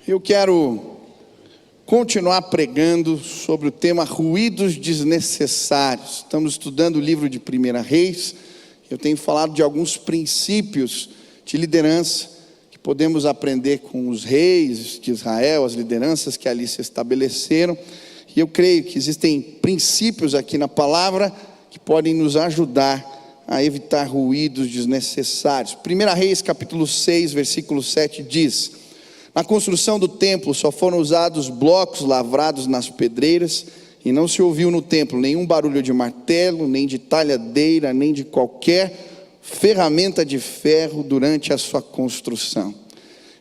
Eu quero continuar pregando sobre o tema ruídos desnecessários. Estamos estudando o livro de 1 Reis. Eu tenho falado de alguns princípios de liderança que podemos aprender com os reis de Israel, as lideranças que ali se estabeleceram. E eu creio que existem princípios aqui na palavra que podem nos ajudar a evitar ruídos desnecessários. 1 Reis capítulo 6, versículo 7 diz: na construção do templo só foram usados blocos lavrados nas pedreiras, e não se ouviu no templo nenhum barulho de martelo, nem de talhadeira, nem de qualquer ferramenta de ferro durante a sua construção.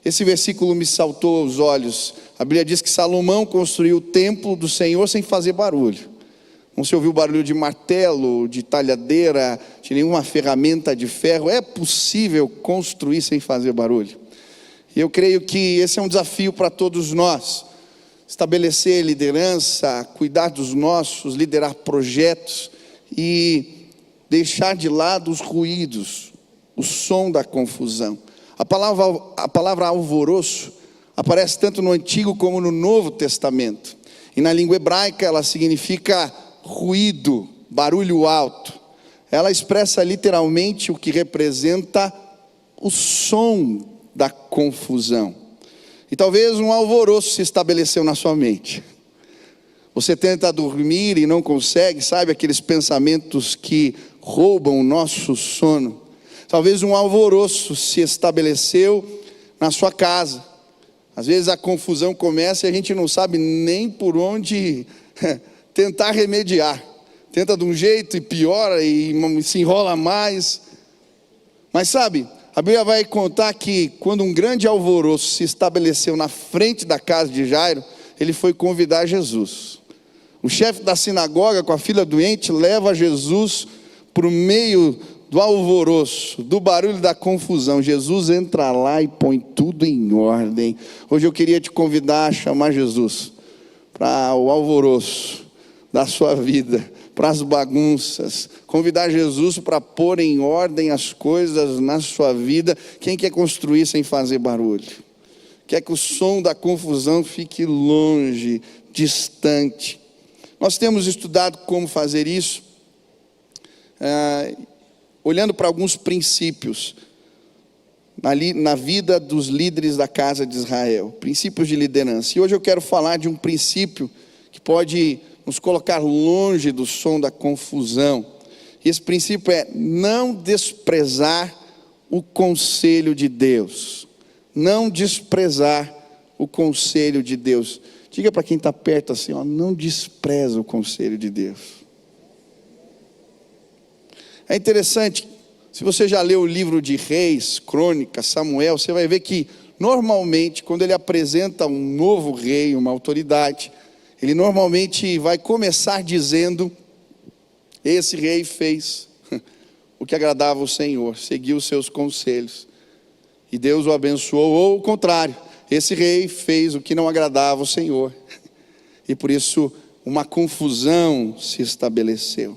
Esse versículo me saltou aos olhos. A Bíblia diz que Salomão construiu o templo do Senhor sem fazer barulho. Não se ouviu barulho de martelo, de talhadeira, de nenhuma ferramenta de ferro. É possível construir sem fazer barulho? E eu creio que esse é um desafio para todos nós. Estabelecer liderança, cuidar dos nossos, liderar projetos e deixar de lado os ruídos, o som da confusão. A palavra alvoroço aparece tanto no Antigo como no Novo Testamento. E na língua hebraica ela significa ruído, barulho alto. Ela expressa literalmente o que representa o som da confusão. E talvez um alvoroço se estabeleceu na sua mente. Você tenta dormir e não consegue, sabe, aqueles pensamentos que roubam o nosso sono. Talvez um alvoroço se estabeleceu na sua casa. Às vezes a confusão começa e a gente não sabe nem por onde tentar remediar. Tenta de um jeito e piora e se enrola mais. Mas sabe, a Bíblia vai contar que quando um grande alvoroço se estabeleceu na frente da casa de Jairo, ele foi convidar Jesus. O chefe da sinagoga, com a filha doente, leva Jesus para o meio do alvoroço, do barulho da confusão. Jesus entra lá e põe tudo em ordem. Hoje eu queria te convidar a chamar Jesus para o alvoroço da sua vida, para as bagunças, convidar Jesus para pôr em ordem as coisas na sua vida. Quem quer construir sem fazer barulho? Quer que o som da confusão fique longe, distante. Nós temos estudado como fazer isso, olhando para alguns princípios na vida dos líderes da casa de Israel, princípios de liderança. E hoje eu quero falar de um princípio que pode nos colocar longe do som da confusão. E esse princípio é não desprezar o conselho de Deus. Não desprezar o conselho de Deus. Diga para quem está perto assim, ó, não despreza o conselho de Deus. É interessante, se você já leu o livro de Reis, Crônicas, Samuel, você vai ver que normalmente quando ele apresenta um novo rei, uma autoridade, ele normalmente vai começar dizendo: esse rei fez o que agradava ao Senhor, seguiu os seus conselhos, e Deus o abençoou. Ou o contrário, esse rei fez o que não agradava ao Senhor, e por isso uma confusão se estabeleceu.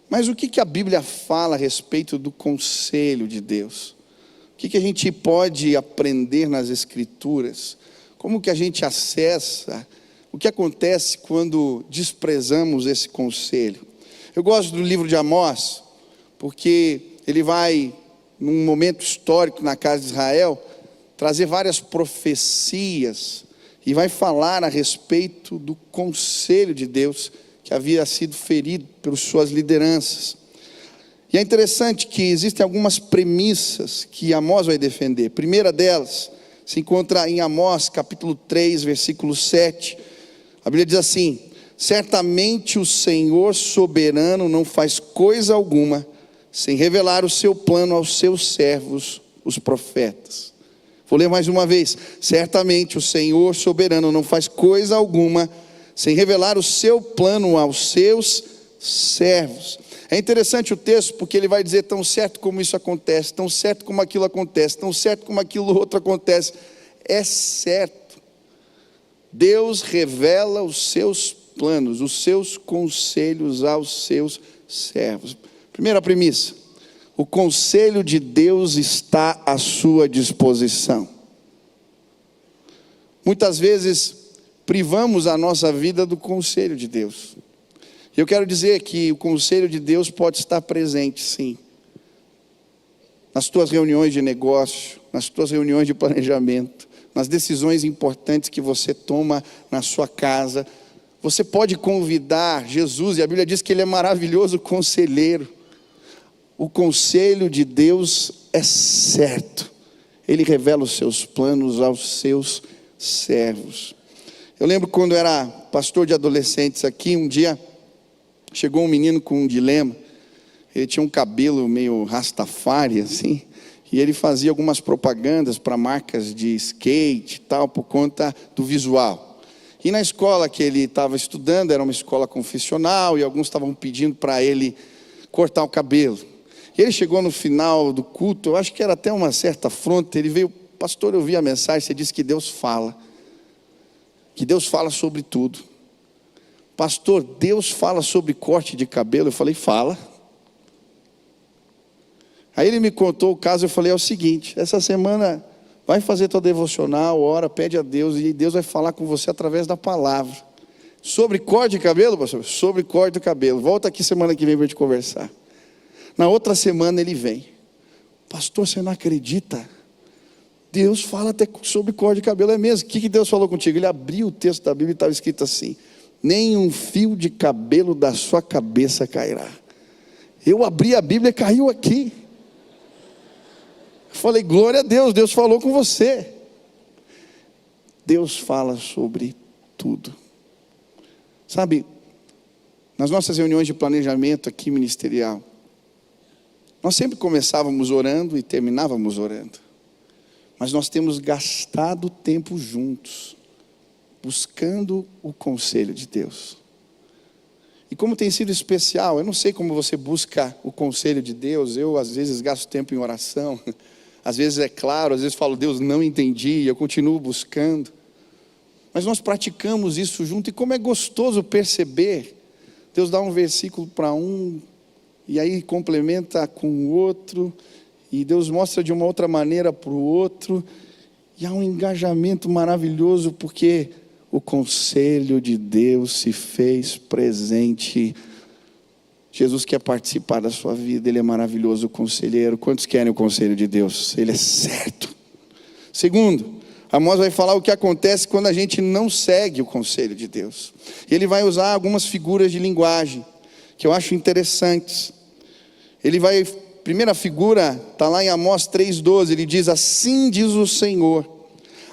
Mas o que a Bíblia fala a respeito do conselho de Deus? O que a gente pode aprender nas Escrituras? Como que a gente acessa? O que acontece quando desprezamos esse conselho? Eu gosto do livro de Amós, porque ele vai, num momento histórico na casa de Israel, trazer várias profecias, e vai falar a respeito do conselho de Deus, que havia sido ferido pelas suas lideranças. E é interessante que existem algumas premissas que Amós vai defender. A primeira delas se encontra em Amós capítulo 3, versículo 7. A Bíblia diz assim: certamente o Senhor soberano não faz coisa alguma sem revelar o seu plano aos seus servos, os profetas. Vou ler mais uma vez. Certamente o Senhor soberano não faz coisa alguma sem revelar o seu plano aos seus servos. É interessante o texto, porque ele vai dizer: tão certo como isso acontece, tão certo como aquilo acontece, tão certo como aquilo outro acontece. É certo. Deus revela os seus planos, os seus conselhos aos seus servos. Primeira premissa: o conselho de Deus está à sua disposição. Muitas vezes privamos a nossa vida do conselho de Deus. Eu quero dizer que o conselho de Deus pode estar presente, sim, nas tuas reuniões de negócio, nas tuas reuniões de planejamento, nas decisões importantes que você toma na sua casa. Você pode convidar Jesus, e a Bíblia diz que Ele é maravilhoso conselheiro. O conselho de Deus é certo. Ele revela os seus planos aos seus servos. Eu lembro quando eu era pastor de adolescentes aqui, um dia chegou um menino com um dilema. Ele tinha um cabelo meio rastafari assim, e ele fazia algumas propagandas para marcas de skate e tal, por conta do visual. E na escola que ele estava estudando, era uma escola confessional, e alguns estavam pedindo para ele cortar o cabelo. E ele chegou no final do culto, eu acho que era até uma certa afronta, ele veio: pastor, eu vi a mensagem, você disse que Deus fala sobre tudo. Pastor, Deus fala sobre corte de cabelo? Eu falei: fala. Aí ele me contou o caso, eu falei: é o seguinte, essa semana vai fazer tua devocional, ora, pede a Deus, e Deus vai falar com você através da palavra. Sobre corte de cabelo, pastor? Sobre corte de cabelo. Volta aqui semana que vem para a gente conversar. Na outra semana ele vem: pastor, você não acredita? Deus fala até sobre corte de cabelo. É mesmo? O que Deus falou contigo? Ele abriu o texto da Bíblia e estava escrito assim: nem um fio de cabelo da sua cabeça cairá. Eu abri a Bíblia e caiu aqui. Eu falei: glória a Deus, Deus falou com você. Deus fala sobre tudo. Sabe, nas nossas reuniões de planejamento aqui ministerial, nós sempre começávamos orando e terminávamos orando. Mas nós temos gastado tempo juntos, buscando o conselho de Deus. E como tem sido especial, eu não sei como você busca o conselho de Deus. Eu às vezes gasto tempo em oração, às vezes é claro, às vezes falo: Deus, não entendi, eu continuo buscando. Mas nós praticamos isso junto, e como é gostoso perceber, Deus dá um versículo para um, e aí complementa com o outro, e Deus mostra de uma outra maneira para o outro, e há um engajamento maravilhoso, porque o conselho de Deus se fez presente. Jesus quer participar da sua vida, Ele é maravilhoso conselheiro. Quantos querem o conselho de Deus? Ele é certo. Segundo, Amós vai falar o que acontece quando a gente não segue o conselho de Deus. Ele vai usar algumas figuras de linguagem que eu acho interessantes. Primeira figura está lá em Amós 3,12, ele diz: assim diz o Senhor,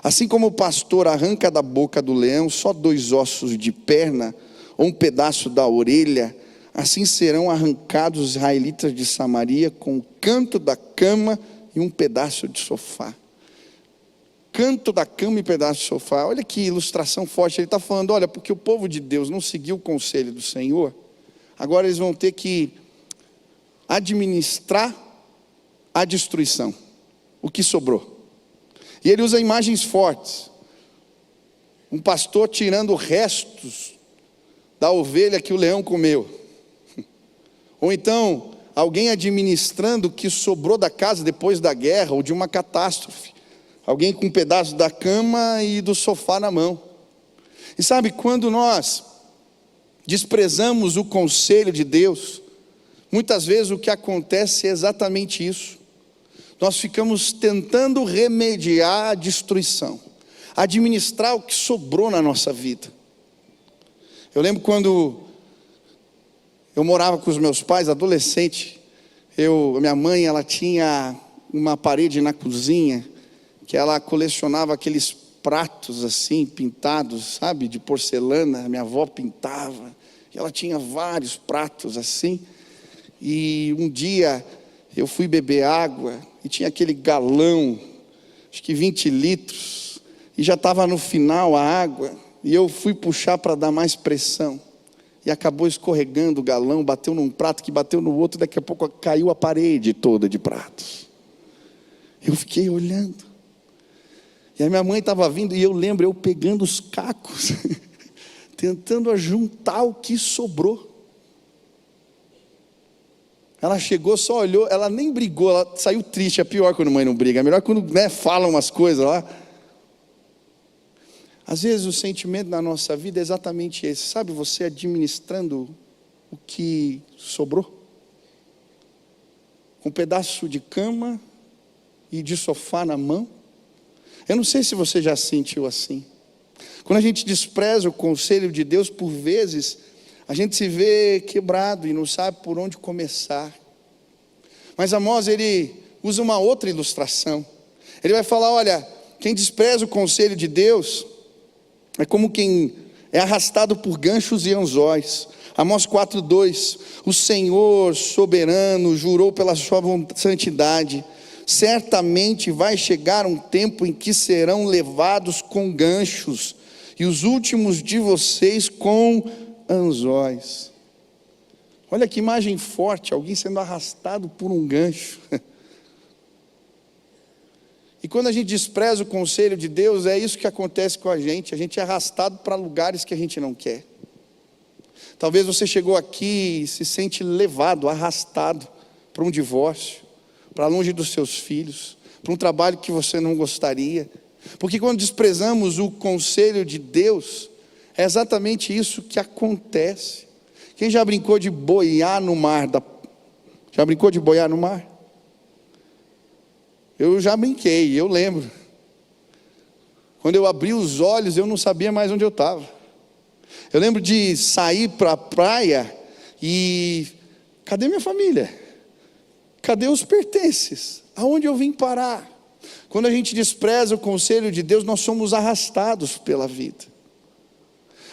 assim como o pastor arranca da boca do leão só 2 ossos de perna, ou um pedaço da orelha, assim serão arrancados os israelitas de Samaria com o canto da cama e um pedaço de sofá. Canto da cama e pedaço de sofá. Olha que ilustração forte. Ele está falando: olha, porque o povo de Deus não seguiu o conselho do Senhor, agora eles vão ter que administrar a destruição, o que sobrou. E ele usa imagens fortes: um pastor tirando restos da ovelha que o leão comeu, ou então alguém administrando o que sobrou da casa depois da guerra ou de uma catástrofe, alguém com um pedaço da cama e do sofá na mão. E sabe, quando nós desprezamos o conselho de Deus, muitas vezes o que acontece é exatamente isso. Nós ficamos tentando remediar a destruição, administrar o que sobrou na nossa vida. Eu lembro quando eu morava com os meus pais, adolescente, minha mãe, ela tinha uma parede na cozinha, que ela colecionava aqueles pratos assim, pintados, sabe, de porcelana. Minha avó pintava, e ela tinha vários pratos assim. E um dia eu fui beber água, e tinha aquele galão, acho que 20 litros, e já estava no final a água, e eu fui puxar para dar mais pressão, e acabou escorregando o galão, bateu num prato, que bateu no outro, daqui a pouco caiu a parede toda de pratos. Eu fiquei olhando, e a minha mãe estava vindo, e eu lembro, eu pegando os cacos, tentando ajuntar o que sobrou. Ela chegou, só olhou, ela nem brigou, ela saiu triste. É pior quando mãe não briga, é melhor quando fala umas coisas lá. Às vezes o sentimento na nossa vida é exatamente esse, sabe, você administrando o que sobrou, com um pedaço de cama e de sofá na mão. Eu não sei se você já se sentiu assim. Quando a gente despreza o conselho de Deus, por vezes, a gente se vê quebrado e não sabe por onde começar. Mas Amós, ele usa uma outra ilustração. Ele vai falar, olha, quem despreza o conselho de Deus é como quem é arrastado por ganchos e anzóis. Amós 4:2, o Senhor soberano jurou pela sua santidade, certamente vai chegar um tempo em que serão levados com ganchos, e os últimos de vocês com anzóis. Olha que imagem forte, alguém sendo arrastado por um gancho. E quando a gente despreza o conselho de Deus, é isso que acontece com a gente é arrastado para lugares que a gente não quer. Talvez você chegou aqui e se sente levado, arrastado para um divórcio, para longe dos seus filhos, para um trabalho que você não gostaria. Porque quando desprezamos o conselho de Deus, é exatamente isso que acontece. Quem já brincou de boiar no mar? Já brincou de boiar no mar? Eu já brinquei, eu lembro. Quando eu abri os olhos, eu não sabia mais onde eu estava. Eu lembro de sair para a praia e... cadê minha família? Cadê os pertences? Aonde eu vim parar? Quando a gente despreza o conselho de Deus, nós somos arrastados pela vida,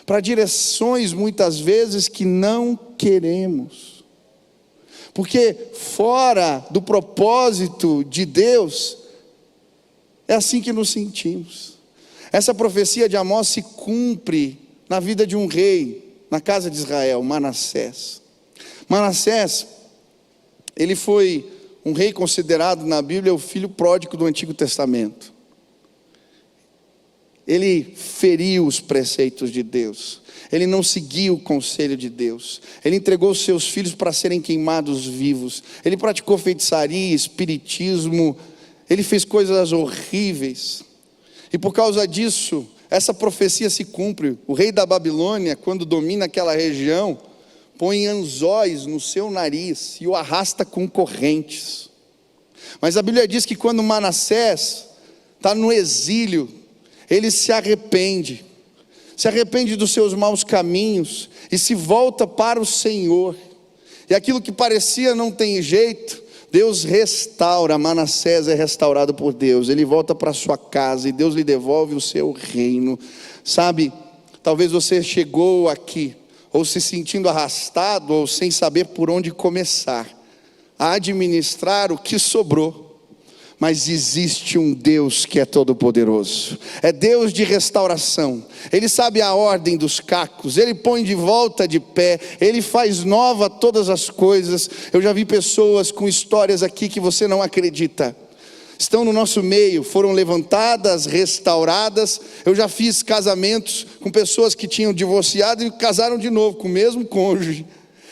para direções muitas vezes que não queremos. Porque fora do propósito de Deus, é assim que nos sentimos. Essa profecia de Amós se cumpre na vida de um rei, na casa de Israel, Manassés. Manassés, ele foi um rei considerado na Bíblia o filho pródigo do Antigo Testamento. Ele feriu os preceitos de Deus. Ele não seguiu o conselho de Deus. Ele entregou seus filhos para serem queimados vivos. Ele praticou feitiçaria, espiritismo. Ele fez coisas horríveis. E por causa disso, essa profecia se cumpre. O rei da Babilônia, quando domina aquela região, põe anzóis no seu nariz e o arrasta com correntes. Mas a Bíblia diz que quando Manassés está no exílio, ele se arrepende dos seus maus caminhos e se volta para o Senhor. E aquilo que parecia não tem jeito, Deus restaura. Manassés é restaurado por Deus. Ele volta para sua casa e Deus lhe devolve o seu reino. Sabe, talvez você chegou aqui ou se sentindo arrastado ou sem saber por onde começar a administrar o que sobrou. Mas existe um Deus que é todo poderoso, é Deus de restauração. Ele sabe a ordem dos cacos, Ele põe de volta de pé, Ele faz nova todas as coisas. Eu já vi pessoas com histórias aqui que você não acredita, estão no nosso meio, foram levantadas, restauradas. Eu já fiz casamentos com pessoas que tinham divorciado e casaram de novo com o mesmo cônjuge.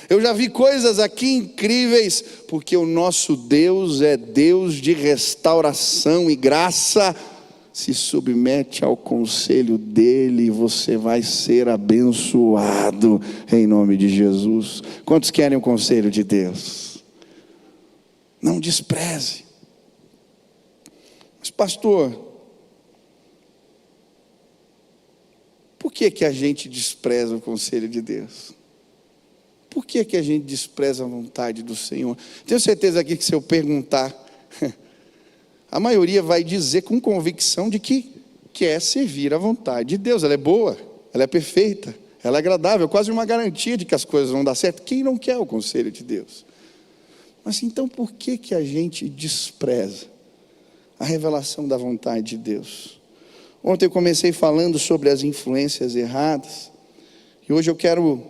Eu já vi coisas aqui incríveis, porque o nosso Deus é Deus de restauração e graça. Se submete ao conselho dele e você vai ser abençoado em nome de Jesus. Quantos querem o conselho de Deus? Não despreze. Mas pastor, por que a gente despreza o conselho de Deus? Por que a gente despreza a vontade do Senhor? Tenho certeza aqui que se eu perguntar, a maioria vai dizer com convicção de que quer servir à vontade de Deus. Ela é boa, ela é perfeita, ela é agradável, quase uma garantia de que as coisas vão dar certo. Quem não quer o conselho de Deus? Mas então por que a gente despreza a revelação da vontade de Deus? Ontem eu comecei falando sobre as influências erradas, e hoje eu quero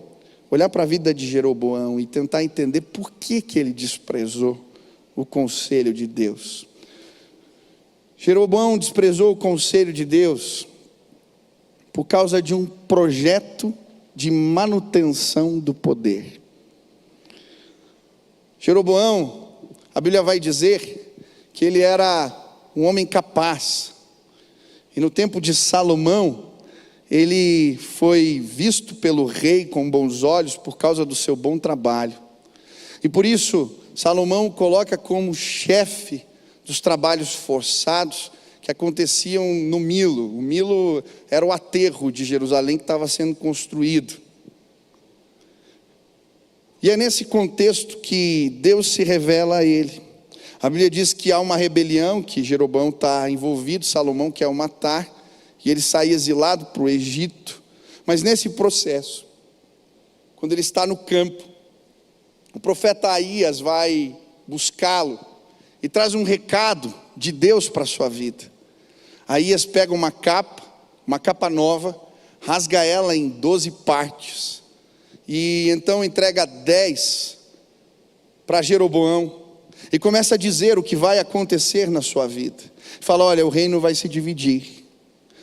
olhar para a vida de Jeroboão e tentar entender por que ele desprezou o conselho de Deus. Jeroboão desprezou o conselho de Deus por causa de um projeto de manutenção do poder. Jeroboão, a Bíblia vai dizer que ele era um homem capaz. E no tempo de Salomão, ele foi visto pelo rei com bons olhos por causa do seu bom trabalho. E por isso, Salomão coloca como chefe dos trabalhos forçados que aconteciam no Milo. O Milo era o aterro de Jerusalém que estava sendo construído. E é nesse contexto que Deus se revela a ele. A Bíblia diz que há uma rebelião, que Jeroboão está envolvido, Salomão quer o matar, e ele sai exilado para o Egito. Mas nesse processo, quando ele está no campo, o profeta Aías vai buscá-lo e traz um recado de Deus para a sua vida. Aías pega uma capa nova, rasga ela em 12 partes, e então entrega 10 para Jeroboão, e começa a dizer o que vai acontecer na sua vida. Fala: olha, o reino vai se dividir.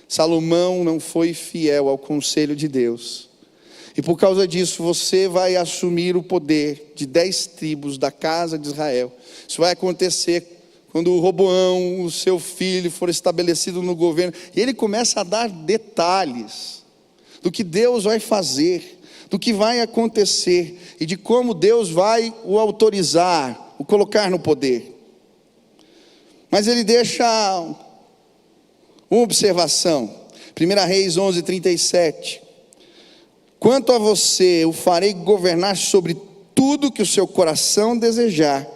Salomão não foi fiel ao conselho de Deus, e por causa disso você vai assumir o poder de 10 tribos da casa de Israel. Isso vai acontecer quando o Roboão, o seu filho, for estabelecido no governo. E ele começa a dar detalhes do que Deus vai fazer, do que vai acontecer e de como Deus vai o autorizar, o colocar no poder. Mas ele deixa uma observação. 1 Reis 11:37. Quanto a você, eu farei governar sobre tudo que o seu coração desejar.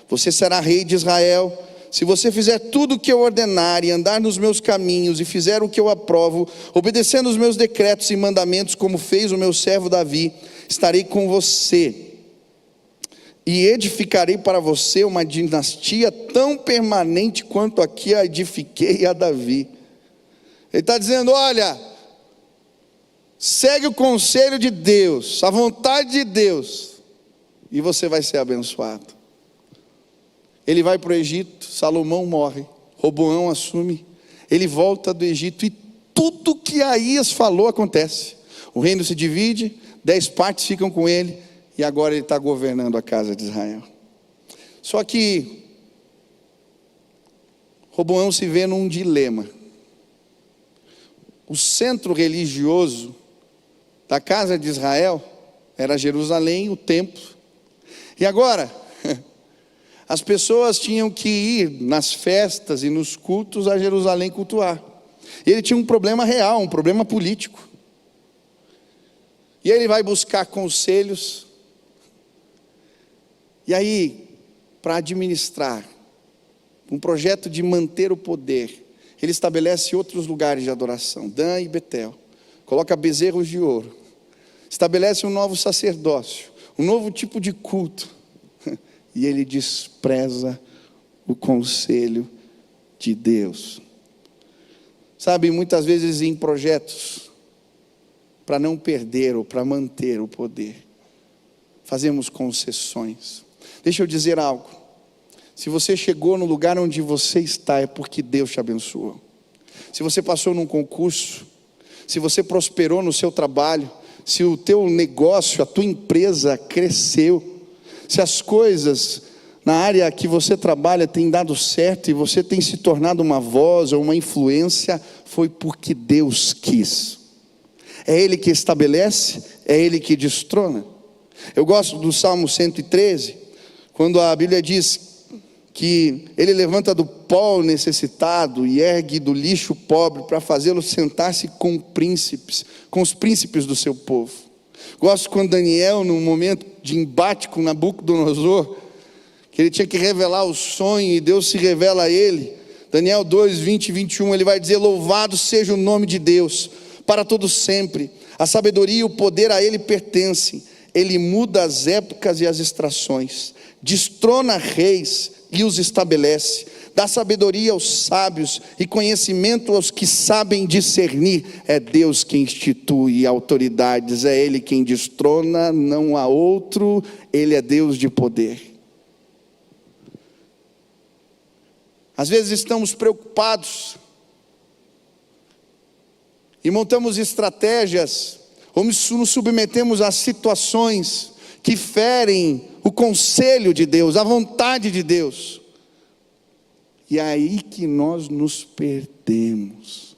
Você será rei de Israel, se você fizer tudo o que eu ordenar e andar nos meus caminhos e fizer o que eu aprovo, obedecendo os meus decretos e mandamentos, como fez o meu servo Davi, estarei com você e edificarei para você uma dinastia tão permanente quanto a que a edifiquei a Davi. Ele está dizendo: olha, segue o conselho de Deus, a vontade de Deus, e você vai ser abençoado. Ele vai para o Egito, Salomão morre, Roboão assume, ele volta do Egito e tudo que Aías falou acontece. O reino se divide, 10 partes ficam com ele, e agora ele está governando a casa de Israel. Só que Roboão se vê num dilema. O centro religioso da casa de Israel era Jerusalém, o templo. E agora, as pessoas tinham que ir nas festas e nos cultos a Jerusalém cultuar. E ele tinha um problema real, um problema político. E ele vai buscar conselhos. E aí, para administrar um projeto de manter o poder, ele estabelece outros lugares de adoração, Dan e Betel. Coloca bezerros de ouro. Estabelece um novo sacerdócio, um novo tipo de culto. E ele despreza o conselho de Deus. Sabe, muitas vezes em projetos, para não perder ou para manter o poder, fazemos concessões. Deixa eu dizer algo. Se você chegou no lugar onde você está, é porque Deus te abençoou. Se você passou num concurso, se você prosperou no seu trabalho, se o teu negócio, a tua empresa cresceu, se as coisas na área que você trabalha têm dado certo e você tem se tornado uma voz ou uma influência, foi porque Deus quis. É Ele que estabelece, é Ele que destrona. Eu gosto do Salmo 113, quando a Bíblia diz que Ele levanta do pó necessitado e ergue do lixo pobre para fazê-lo sentar-se com príncipes, com os príncipes do seu povo. Gosto quando Daniel, num momento de embate com Nabucodonosor, que ele tinha que revelar o sonho e Deus se revela a ele. Daniel 2, 20 e 21, ele vai dizer: louvado seja o nome de Deus, para todo sempre. A sabedoria e o poder a Ele pertencem. Ele muda as épocas e as estações, destrona reis e os estabelece, dá sabedoria aos sábios e conhecimento aos que sabem discernir. É Deus quem institui autoridades, é Ele quem destrona, não há outro. Ele é Deus de poder. Às vezes estamos preocupados e montamos estratégias, ou nos submetemos a situações que ferem o conselho de Deus, a vontade de Deus. E é aí que nós nos perdemos.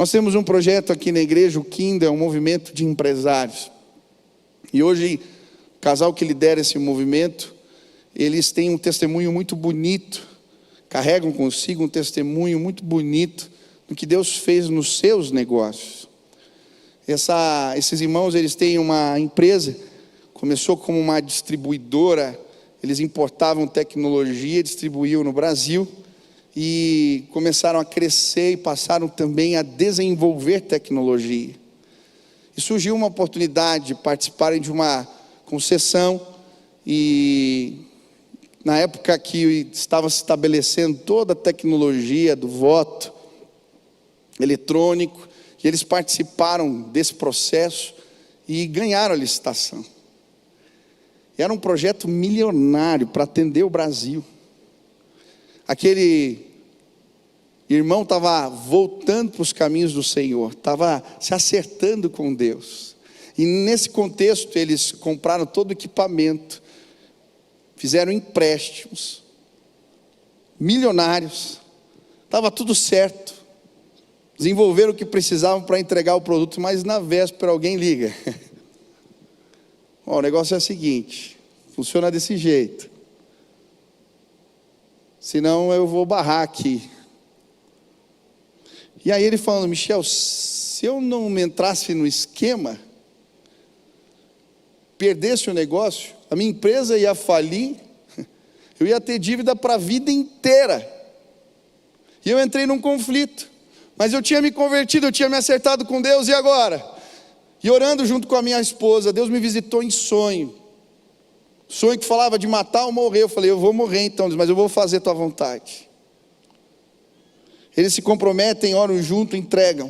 Nós temos um projeto aqui na igreja, o Kinda, é um movimento de empresários. E hoje, o casal que lidera esse movimento, eles têm um testemunho muito bonito, carregam consigo um testemunho muito bonito do que Deus fez nos seus negócios. Esses irmãos, eles têm uma empresa, começou como uma distribuidora, eles importavam tecnologia, distribuíam no Brasil, e começaram a crescer e passaram também a desenvolver tecnologia. E surgiu uma oportunidade de participarem de uma concessão, e na época que estava se estabelecendo toda a tecnologia do voto eletrônico, e eles participaram desse processo e ganharam a licitação. E era um projeto milionário para atender o Brasil. Aquele irmão estava voltando para os caminhos do Senhor, estava se acertando com Deus. E nesse contexto eles compraram todo o equipamento, fizeram empréstimos milionários, estava tudo certo, desenvolveram o que precisavam para entregar o produto, mas na véspera alguém liga. O negócio é o seguinte, funciona desse jeito, senão eu vou barrar aqui. E aí ele falando: Michel, se eu não me entrasse no esquema, perdesse o negócio, a minha empresa ia falir, eu ia ter dívida para a vida inteira. E eu entrei num conflito, mas eu tinha me convertido, eu tinha me acertado com Deus, e agora? E orando junto com a minha esposa, Deus me visitou em sonho que falava de matar ou morrer. Eu falei: eu vou morrer então, mas eu vou fazer tua vontade. Eles se comprometem, oram junto, entregam.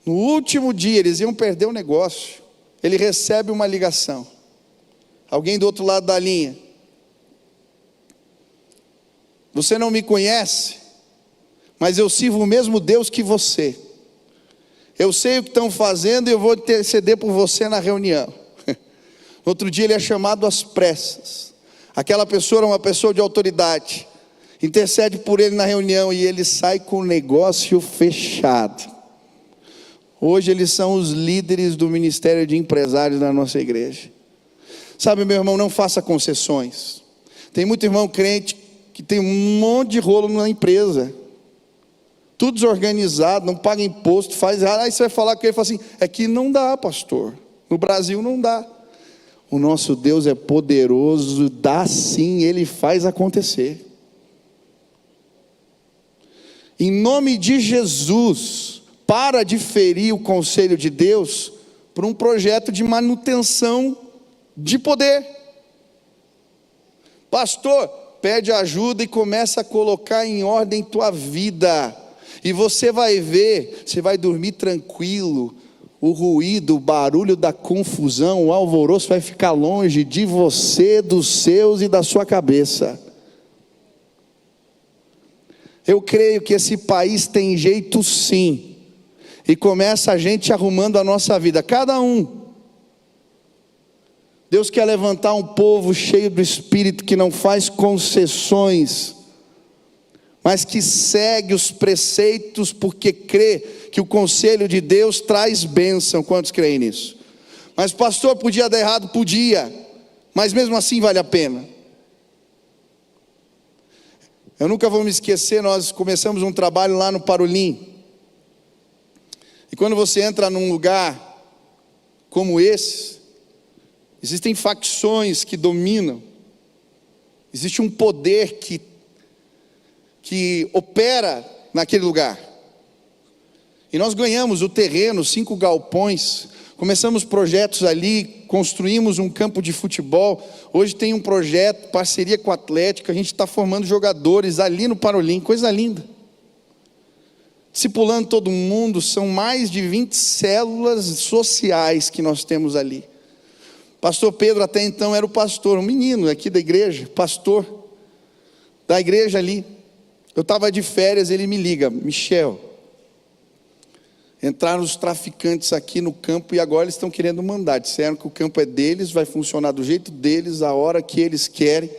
No último dia, eles iam perder o negócio. Ele recebe uma ligação, alguém do outro lado da linha: você não me conhece, mas eu sirvo o mesmo Deus que você. Eu sei o que estão fazendo e eu vou interceder por você na reunião. Outro dia ele é chamado às pressas. Aquela pessoa era uma pessoa de autoridade, intercede por ele na reunião e ele sai com o negócio fechado. Hoje eles são os líderes do ministério de empresários da nossa igreja. Sabe, meu irmão, não faça concessões. Tem muito irmão crente que tem um monte de rolo na empresa, tudo desorganizado, não paga imposto, faz errado. Aí você vai falar com ele e fala assim: é que não dá, pastor, no Brasil não dá. O nosso Deus é poderoso, dá sim, Ele faz acontecer. Em nome de Jesus, para de ferir o conselho de Deus por um projeto de manutenção de poder. Pastor, pede ajuda e começa a colocar em ordem tua vida, e você vai ver, você vai dormir tranquilo. O ruído, o barulho da confusão, o alvoroço vai ficar longe de você, dos seus e da sua cabeça. Eu creio que esse país tem jeito sim, e começa a gente arrumando a nossa vida, cada um. Deus quer levantar um povo cheio do Espírito, que não faz concessões, mas que segue os preceitos, porque crê que o conselho de Deus traz bênção. Quantos creem nisso? Mas pastor, podia dar errado? Podia, mas mesmo assim vale a pena. Eu nunca vou me esquecer, nós começamos um trabalho lá no Parolim, e quando você entra num lugar como esse, existem facções que dominam, existe um poder que opera naquele lugar. E nós ganhamos o terreno, 5 galpões, começamos projetos ali, construímos um campo de futebol. Hoje tem um projeto, parceria com a Atlética, a gente está formando jogadores ali no Parolim, coisa linda. Discipulando todo mundo, são mais de 20 células sociais que nós temos ali. Pastor Pedro até então era o pastor, um menino aqui da igreja, pastor da igreja ali. Eu estava de férias, ele me liga: Michel, entraram os traficantes aqui no campo e agora eles estão querendo mandar. Disseram que o campo é deles, vai funcionar do jeito deles, a hora que eles querem.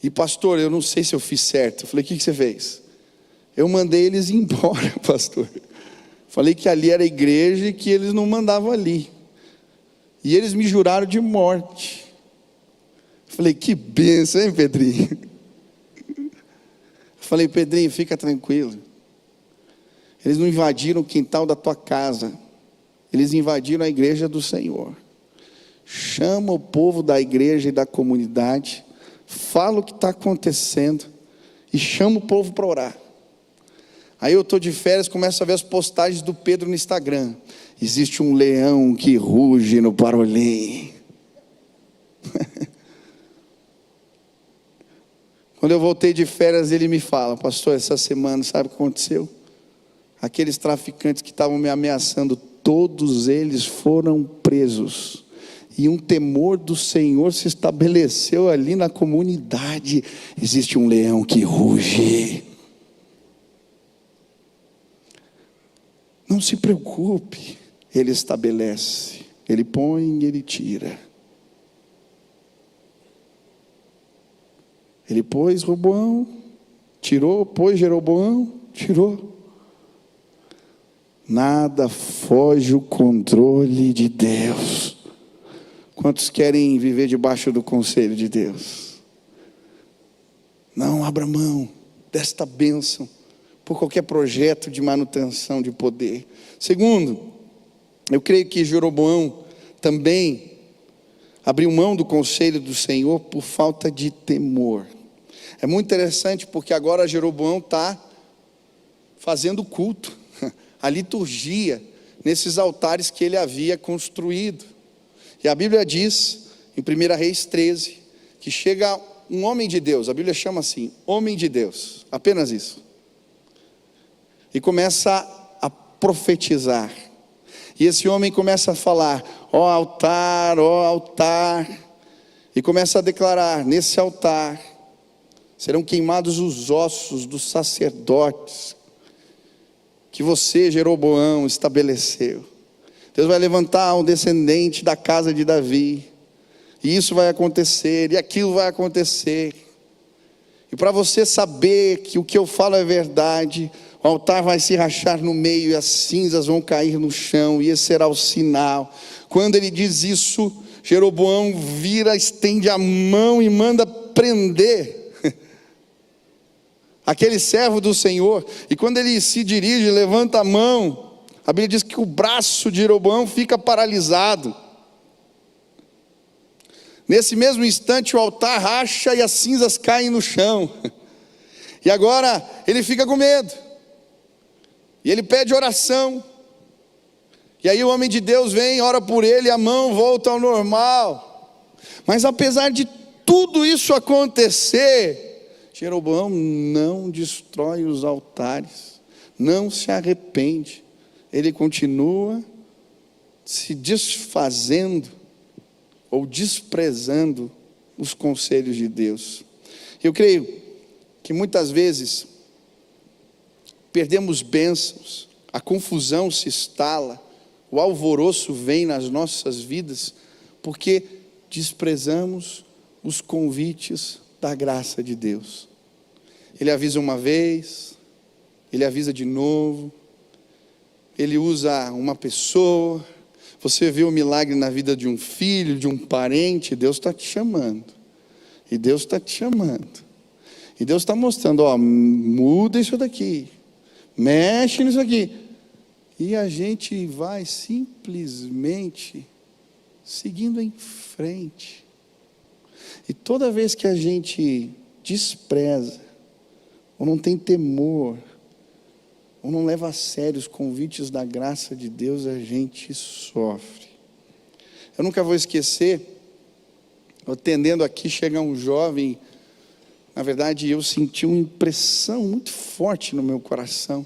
E pastor, eu não sei se eu fiz certo. Eu falei: o que você fez? eu mandei eles embora, pastor. Falei que ali era a igreja e que eles não mandavam ali. E eles me juraram de morte. Falei, que bênção, hein, Pedrinho? Falei, Pedrinho, fica tranquilo. Eles não invadiram o quintal da tua casa. Eles invadiram a igreja do Senhor. Chama o povo da igreja e da comunidade. Fala o que está acontecendo. E chama o povo para orar. Aí eu estou de férias, começo a ver as postagens do Pedro no Instagram. Existe um leão que ruge no Parolim. Quando eu voltei de férias, ele me fala, pastor, essa semana, sabe o que aconteceu? Aqueles traficantes que estavam me ameaçando, todos eles foram presos. E um temor do Senhor se estabeleceu ali na comunidade. Existe um leão que ruge. Não se preocupe, Ele estabelece, Ele põe e Ele tira. Ele pôs Roboão, tirou, pôs Jeroboão, tirou. Nada foge o controle de Deus. Quantos querem viver debaixo do conselho de Deus? Não abra mão desta bênção por qualquer projeto de manutenção de poder. Segundo, eu creio que Jeroboão também abriu mão do conselho do Senhor por falta de temor. É muito interessante porque agora Jeroboão está fazendo culto, a liturgia, nesses altares que ele havia construído. E a Bíblia diz, em 1 Reis 13, que chega um homem de Deus, a Bíblia chama assim, homem de Deus, apenas isso. E começa a profetizar. E esse homem começa a falar, ó altar, e começa a declarar, nesse altar, serão queimados os ossos dos sacerdotes, que você, Jeroboão, estabeleceu. Deus vai levantar um descendente da casa de Davi, e isso vai acontecer, e aquilo vai acontecer. E para você saber que o que eu falo é verdade, o altar vai se rachar no meio e as cinzas vão cair no chão, e esse será o sinal. Quando ele diz isso, Jeroboão vira, estende a mão e manda prender aquele servo do Senhor. E quando ele se dirige, levanta a mão, a Bíblia diz que o braço de Jeroboão fica paralisado. Nesse mesmo instante o altar racha e as cinzas caem no chão. E agora ele fica com medo. E ele pede oração. E aí o homem de Deus vem, ora por ele, e a mão volta ao normal. Mas apesar de tudo isso acontecer, Jeroboão não destrói os altares, não se arrepende. Ele continua se desfazendo ou desprezando os conselhos de Deus. Eu creio que muitas vezes perdemos bênçãos, a confusão se instala, o alvoroço vem nas nossas vidas, porque desprezamos os convites da graça de Deus. Ele avisa uma vez, ele avisa de novo, ele usa uma pessoa, você vê o milagre na vida de um filho, de um parente, Deus está te chamando, e Deus está te chamando, e Deus está mostrando, ó, muda isso daqui, mexe nisso aqui, e a gente vai simplesmente seguindo em frente. E toda vez que a gente despreza, ou não tem temor, ou não leva a sério os convites da graça de Deus, a gente sofre. Eu nunca vou esquecer, atendendo aqui, chega um jovem, na verdade eu senti uma impressão muito forte no meu coração,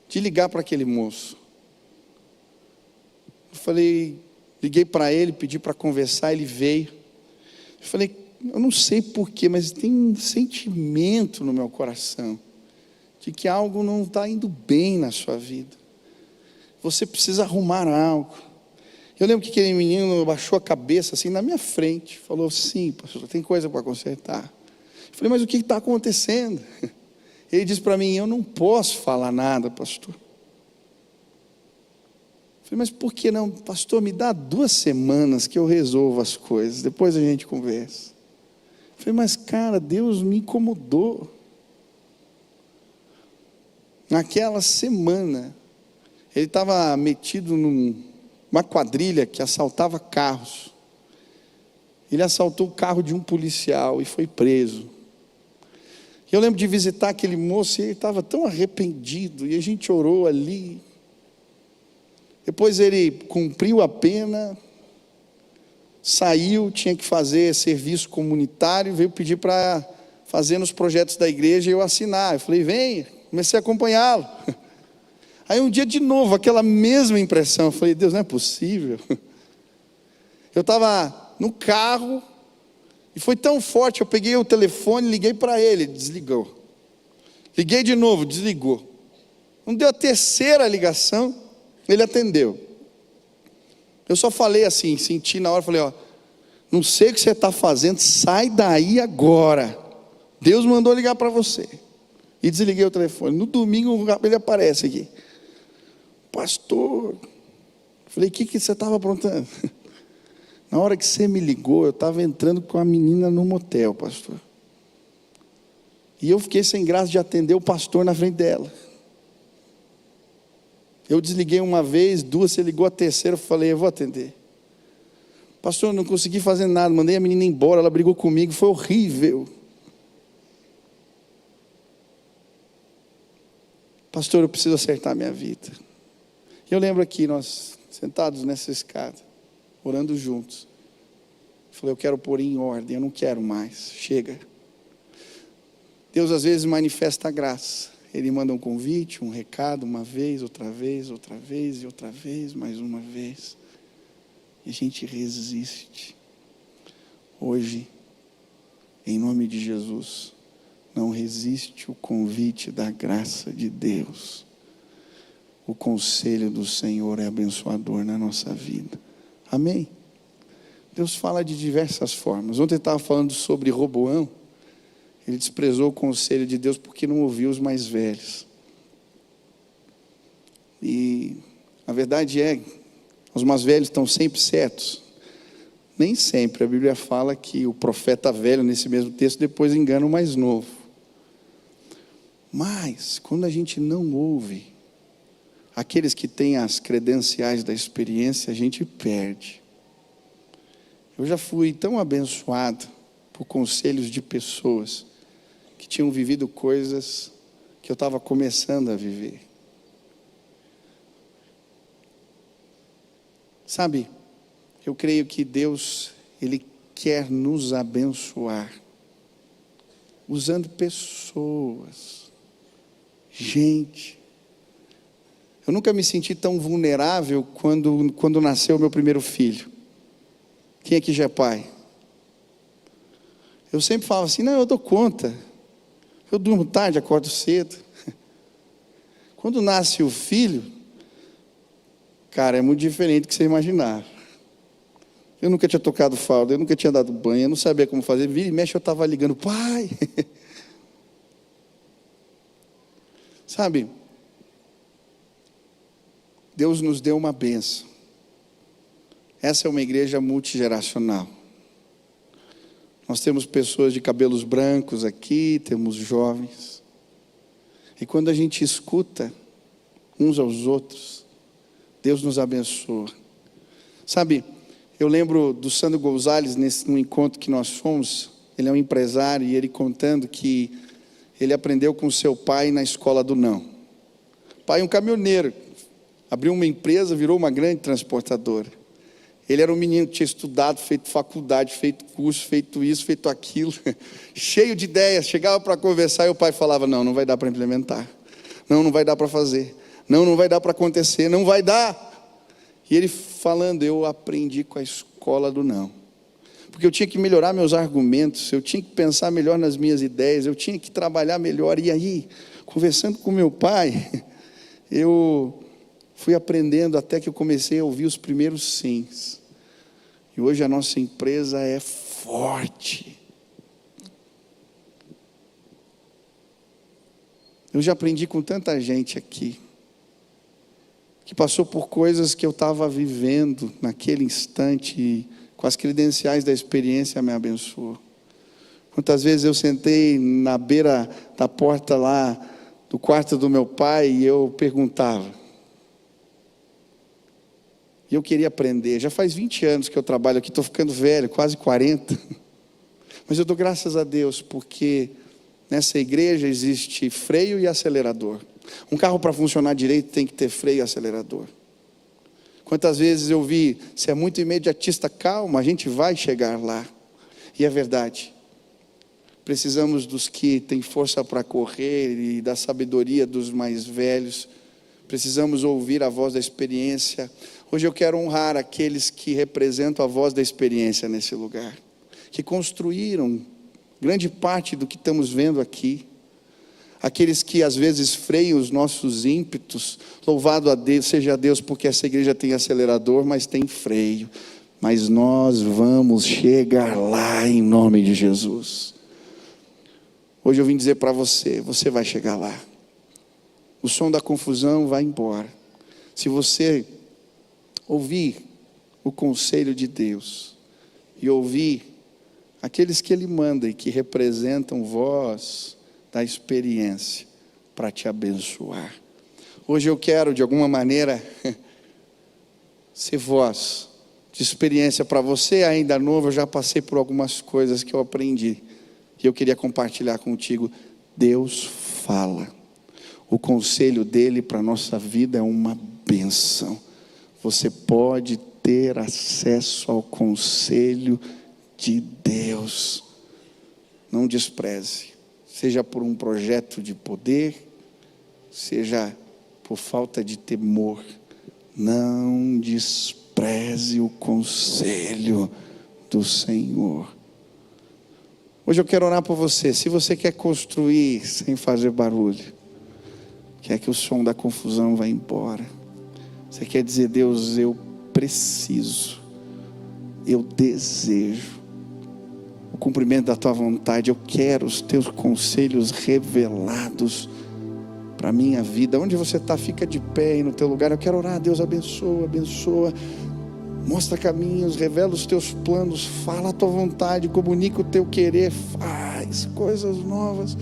de ligar para aquele moço. Eu falei, liguei para ele, pedi para conversar, ele veio. Eu falei, eu não sei porquê, mas tem um sentimento no meu coração, de que algo não está indo bem na sua vida. Você precisa arrumar algo. Eu lembro que aquele menino baixou a cabeça assim na minha frente, falou, sim, pastor, tem coisa para consertar. Eu falei, mas o que está acontecendo? Ele disse para mim: eu não posso falar nada, pastor. Eu falei: mas por que não? Pastor, me dá 2 semanas que eu resolvo as coisas, depois a gente conversa. Eu falei: mas cara, Deus me incomodou. Naquela semana, ele estava metido numa quadrilha que assaltava carros. Ele assaltou o carro de um policial e foi preso. Eu lembro de visitar aquele moço e ele estava tão arrependido, e a gente orou ali. Depois ele cumpriu a pena, saiu, tinha que fazer serviço comunitário, veio pedir para fazer nos projetos da igreja e eu assinar. Eu falei: vem, comecei a acompanhá-lo. Aí um dia de novo, aquela mesma impressão. Eu falei: Deus, não é possível. Eu estava no carro, e foi tão forte, eu peguei o telefone, liguei para ele, desligou. Liguei de novo, desligou. Não deu a 3ª ligação, ele atendeu. Eu só falei assim, senti na hora, falei: ó, não sei o que você está fazendo, sai daí agora. Deus mandou ligar para você. E desliguei o telefone. No domingo ele aparece aqui: pastor. Falei: o que você estava aprontando? Na hora que você me ligou, eu estava entrando com a menina no motel, pastor. E eu fiquei sem graça de atender o pastor na frente dela. Eu desliguei uma vez, 2, você ligou a 3ª, eu falei: eu vou atender. Pastor, eu não consegui fazer nada, mandei a menina embora, ela brigou comigo, foi horrível. Pastor, eu preciso acertar minha vida. Eu lembro aqui, nós sentados nessa escada, orando juntos. Falei: eu quero pôr em ordem, eu não quero mais, chega. Deus às vezes manifesta a graça. Ele manda um convite, um recado, uma vez, outra vez, outra vez e outra vez, mais uma vez. E a gente resiste. Hoje, em nome de Jesus, não resiste o convite da graça de Deus. O conselho do Senhor é abençoador na nossa vida. Amém? Deus fala de diversas formas. Ontem eu estava falando sobre Roboão. Ele desprezou o conselho de Deus porque não ouviu os mais velhos. E a verdade é, os mais velhos estão sempre certos. Nem sempre. A Bíblia fala que o profeta velho, nesse mesmo texto, depois engana o mais novo. Mas, quando a gente não ouve aqueles que têm as credenciais da experiência, a gente perde. Eu já fui tão abençoado por conselhos de pessoas que tinham vivido coisas que eu estava começando a viver. Sabe, eu creio que Deus, Ele quer nos abençoar, usando pessoas, gente. Eu nunca me senti tão vulnerável quando nasceu meu primeiro filho. Quem aqui já é pai? Eu sempre falo assim: não, eu dou conta. Eu durmo tarde, acordo cedo. Quando nasce o filho, cara, é muito diferente do que você imaginava. Eu nunca tinha tocado fralda, eu nunca tinha dado banho, eu não sabia como fazer. Vira e mexe, eu estava ligando: pai. Sabe, Deus nos deu uma bênção. Essa é uma igreja multigeracional. Nós temos pessoas de cabelos brancos aqui, temos jovens. E quando a gente escuta uns aos outros, Deus nos abençoa. Sabe, eu lembro do Sandro Gonzalez, num encontro que nós fomos. Ele é um empresário e ele contando que ele aprendeu com seu pai na escola do não. O pai é um caminhoneiro, abriu uma empresa, virou uma grande transportadora. Ele era um menino que tinha estudado, feito faculdade, feito curso, feito isso, feito aquilo, cheio de ideias. Chegava para conversar e o pai falava: não, não vai dar para implementar. Não, não vai dar para fazer. Não, não vai dar para acontecer. Não vai dar. E ele falando: eu aprendi com a escola do não. Porque eu tinha que melhorar meus argumentos, eu tinha que pensar melhor nas minhas ideias, eu tinha que trabalhar melhor. E aí, conversando com meu pai, eu fui aprendendo até que eu comecei a ouvir os primeiros sims. E hoje a nossa empresa é forte. Eu já aprendi com tanta gente aqui, que passou por coisas que eu estava vivendo naquele instante e com as credenciais da experiência me abençoou. Quantas vezes eu sentei na beira da porta lá do quarto do meu pai e eu perguntava. E eu queria aprender. Já faz 20 anos que eu trabalho aqui, estou ficando velho, quase 40. Mas eu dou graças a Deus porque nessa igreja existe freio e acelerador. Um carro para funcionar direito tem que ter freio e acelerador. Quantas vezes eu vi, se é muito imediatista, calma, a gente vai chegar lá. E é verdade. Precisamos dos que têm força para correr e da sabedoria dos mais velhos. Precisamos ouvir a voz da experiência. Hoje eu quero honrar aqueles que representam a voz da experiência nesse lugar, que construíram grande parte do que estamos vendo aqui. Aqueles que às vezes freiam os nossos ímpetos. Louvado a Deus, seja Deus, porque essa igreja tem acelerador, mas tem freio. Mas nós vamos chegar lá em nome de Jesus. Hoje eu vim dizer para você, você vai chegar lá. O som da confusão vai embora. Se você ouvir o conselho de Deus e ouvir aqueles que Ele manda e que representam voz da experiência para te abençoar. Hoje eu quero, de alguma maneira, ser voz de experiência para você ainda novo. Eu já passei por algumas coisas que eu aprendi e eu queria compartilhar contigo. Deus fala. O conselho dele para a nossa vida é uma bênção. Você pode ter acesso ao conselho de Deus. Não despreze. Seja por um projeto de poder, seja por falta de temor. Não despreze o conselho do Senhor. Hoje eu quero orar por você. Se você quer construir sem fazer barulho, quer que o som da confusão vá embora, você quer dizer: Deus, eu preciso, eu desejo o cumprimento da tua vontade, eu quero os teus conselhos revelados para a minha vida. Onde você está, fica de pé aí no teu lugar. Eu quero orar. Deus, abençoa, abençoa, mostra caminhos, revela os teus planos, fala a tua vontade, comunica o teu querer, faz coisas novas.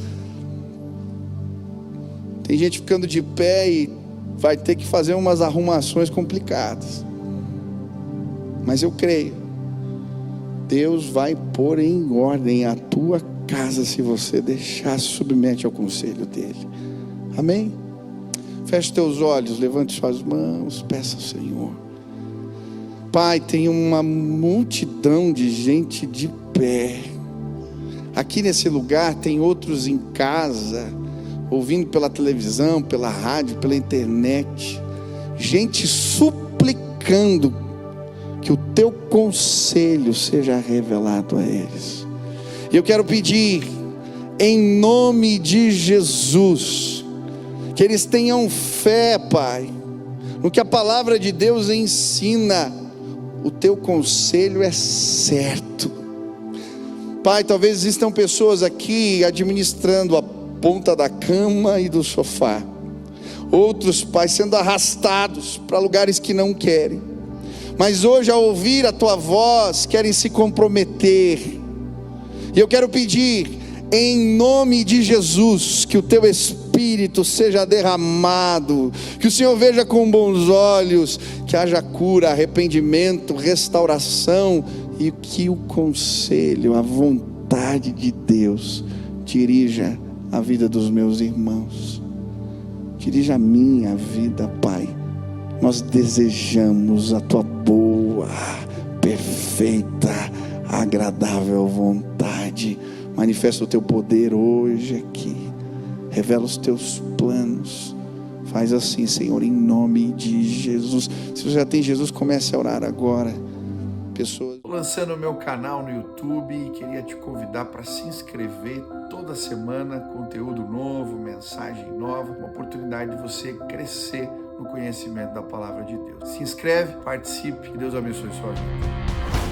Tem gente ficando de pé e vai ter que fazer umas arrumações complicadas, mas eu creio, Deus vai pôr em ordem a tua casa se você deixar, se submete ao conselho dele. Amém? Feche teus olhos, levante suas mãos, peça ao Senhor. Pai, tem uma multidão de gente de pé aqui nesse lugar, tem outros em casa, ouvindo pela televisão, pela rádio, pela internet, gente suplicando que o teu conselho seja revelado a eles. E eu quero pedir, em nome de Jesus, que eles tenham fé, Pai, no que a palavra de Deus ensina. O teu conselho é certo. Pai, talvez existam pessoas aqui administrando a ponta da cama e do sofá. Outros, Pai, sendo arrastados para lugares que não querem. Mas hoje, ao ouvir a tua voz, querem se comprometer. E eu quero pedir, em nome de Jesus, que o teu Espírito seja derramado, que o Senhor veja com bons olhos, que haja cura, arrependimento, restauração, e que o conselho, a vontade de Deus dirija a vida dos meus irmãos, dirija a minha vida, Pai. Nós desejamos a tua boa, perfeita, agradável vontade. Manifesta o teu poder hoje aqui, revela os teus planos. Faz assim, Senhor, em nome de Jesus. Se você já tem Jesus, comece a orar agora. Pessoas, estou lançando o meu canal no YouTube e queria te convidar para se inscrever. Toda semana, conteúdo novo, mensagem nova, uma oportunidade de você crescer no conhecimento da palavra de Deus. Se inscreve, participe, que Deus abençoe sua vida.